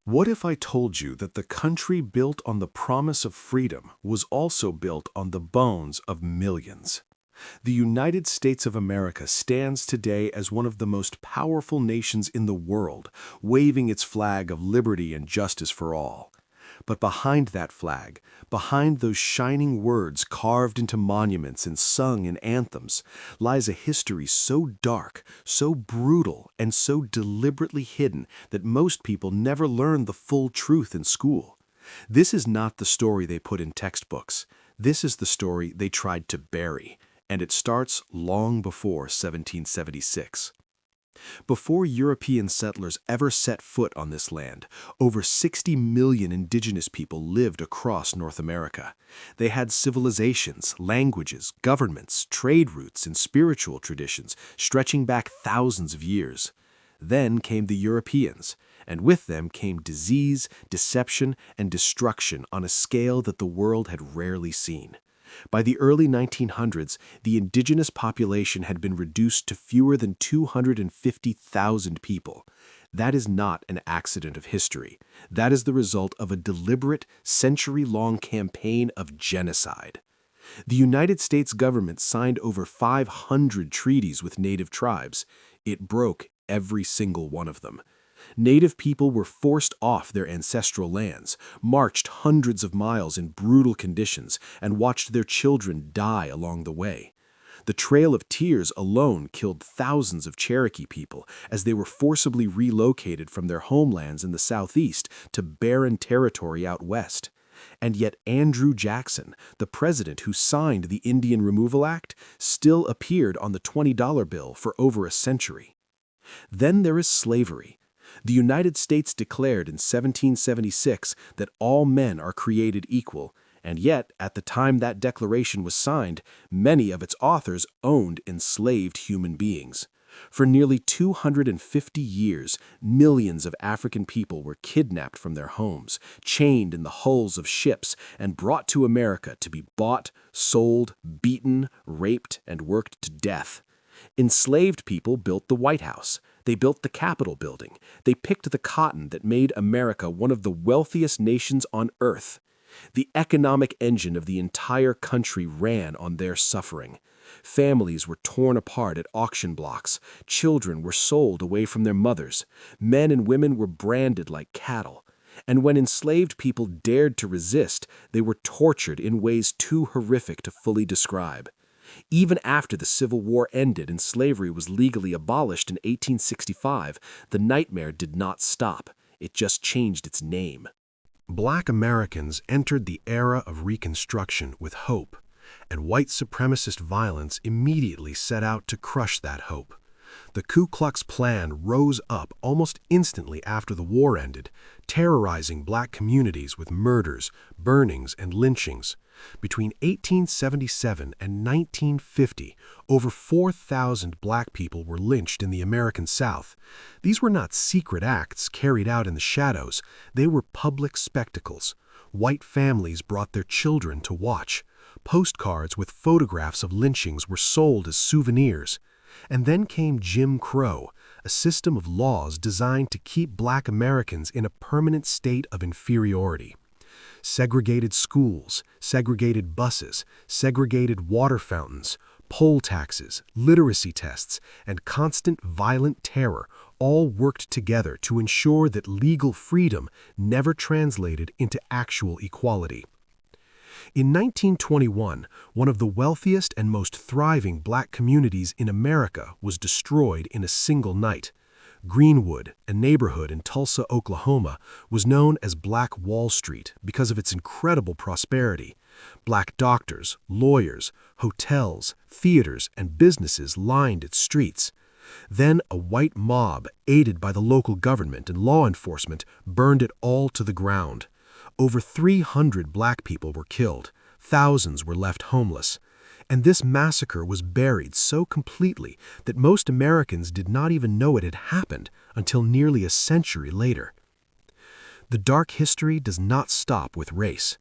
What if I told you that the country built on the promise of freedom was also built on the bones of millions? The United States of America stands today as one of the most powerful nations in the world, waving its flag of liberty and justice for all. But behind that flag, behind those shining words carved into monuments and sung in anthems, lies a history so dark, so brutal, and so deliberately hidden that most people never learn the full truth in school. This is not the story they put in textbooks. This is the story they tried to bury, and it starts long before 1776. Before European settlers ever set foot on this land, over 60 million indigenous people lived across North America. They had civilizations, languages, governments, trade routes, and spiritual traditions stretching back thousands of years. Then came the Europeans, and with them came disease, deception, and destruction on a scale that the world had rarely seen. By the early 1900s, the indigenous population had been reduced to fewer than 250,000 people. That is not an accident of history. That is the result of a deliberate, century-long campaign of genocide. The United States government signed over 500 treaties with native tribes. It broke every single one of them. Native people were forced off their ancestral lands, marched hundreds of miles in brutal conditions, and watched their children die along the way. The Trail of Tears alone killed thousands of Cherokee people as they were forcibly relocated from their homelands in the southeast to barren territory out west. And yet Andrew Jackson, the president who signed the Indian Removal Act, still appeared on the $20 bill for over a century. Then there is slavery. The United States declared in 1776 that all men are created equal, and yet, at the time that declaration was signed, many of its authors owned enslaved human beings. For nearly 250 years, millions of African people were kidnapped from their homes, chained in the hulls of ships, and brought to America to be bought, sold, beaten, raped, and worked to death. Enslaved people built the White House. They built the Capitol building. They picked the cotton that made America one of the wealthiest nations on earth. The economic engine of the entire country ran on their suffering. Families were torn apart at auction blocks. Children were sold away from their mothers. Men and women were branded like cattle. And when enslaved people dared to resist, they were tortured in ways too horrific to fully describe. Even after the Civil War ended and slavery was legally abolished in 1865, the nightmare did not stop. It just changed its name. Black Americans entered the era of Reconstruction with hope, and white supremacist violence immediately set out to crush that hope. The Ku Klux Klan rose up almost instantly after the war ended, terrorizing black communities with murders, burnings, and lynchings. Between 1877 and 1950, over 4,000 black people were lynched in the American South. These were not secret acts carried out in the shadows. They were public spectacles. White families brought their children to watch. Postcards with photographs of lynchings were sold as souvenirs. And then came Jim Crow, a system of laws designed to keep black Americans in a permanent state of inferiority. Segregated schools, segregated buses, segregated water fountains, poll taxes, literacy tests, and constant violent terror all worked together to ensure that legal freedom never translated into actual equality. In 1921, one of the wealthiest and most thriving black communities in America was destroyed in a single night. Greenwood, a neighborhood in Tulsa, Oklahoma, was known as Black Wall Street because of its incredible prosperity. Black doctors, lawyers, hotels, theaters, and businesses lined its streets. Then a white mob, aided by the local government and law enforcement, burned it all to the ground. Over 300 black people were killed. Thousands were left homeless. And this massacre was buried so completely that most Americans did not even know it had happened until nearly a century later. The dark history does not stop with race.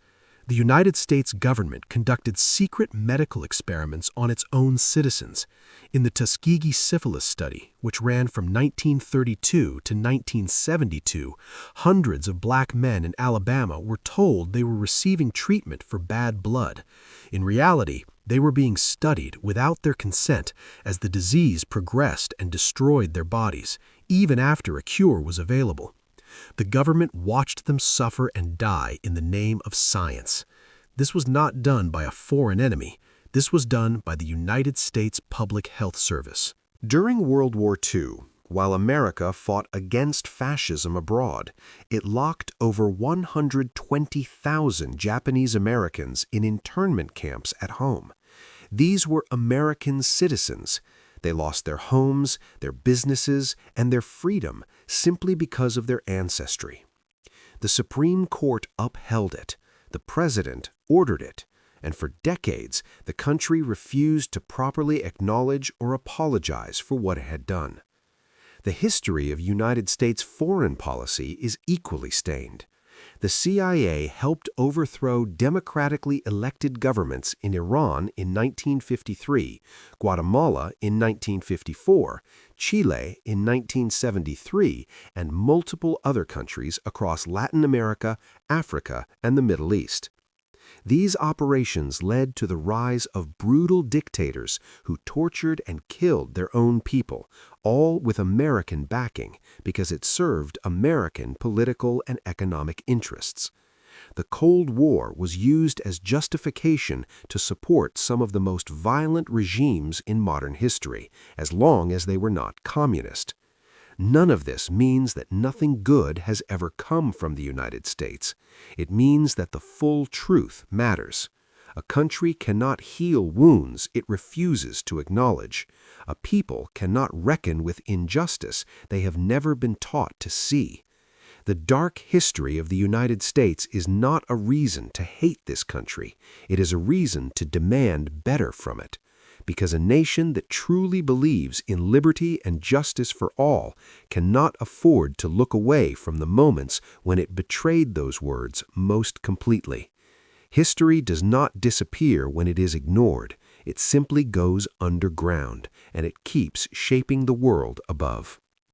The United States government conducted secret medical experiments on its own citizens. In the Tuskegee syphilis study, which ran from 1932 to 1972, hundreds of black men in Alabama were told they were receiving treatment for bad blood. In reality, they were being studied without their consent as the disease progressed and destroyed their bodies, even after a cure was available. The government watched them suffer and die in the name of science. This was not done by a foreign enemy. This was done by the United States Public Health Service. During World War II, while America fought against fascism abroad, it locked over 120,000 Japanese Americans in internment camps at home. These were American citizens. They lost their homes, their businesses, and their freedom simply because of their ancestry. The Supreme Court upheld it. The President ordered it. And for decades, the country refused to properly acknowledge or apologize for what it had done. The history of United States foreign policy is equally stained. The CIA helped overthrow democratically elected governments in Iran in 1953, Guatemala in 1954, Chile in 1973, and multiple other countries across Latin America, Africa, and the Middle East. These operations led to the rise of brutal dictators who tortured and killed their own people, all with American backing because it served American political and economic interests. The Cold War was used as justification to support some of the most violent regimes in modern history, as long as they were not communist. None of this means that nothing good has ever come from the United States. It means that the full truth matters. A country cannot heal wounds it refuses to acknowledge. A people cannot reckon with injustice they have never been taught to see. The dark history of the United States is not a reason to hate this country. It is a reason to demand better from it. Because a nation that truly believes in liberty and justice for all cannot afford to look away from the moments when it betrayed those words most completely. History does not disappear when it is ignored. It simply goes underground, and it keeps shaping the world above.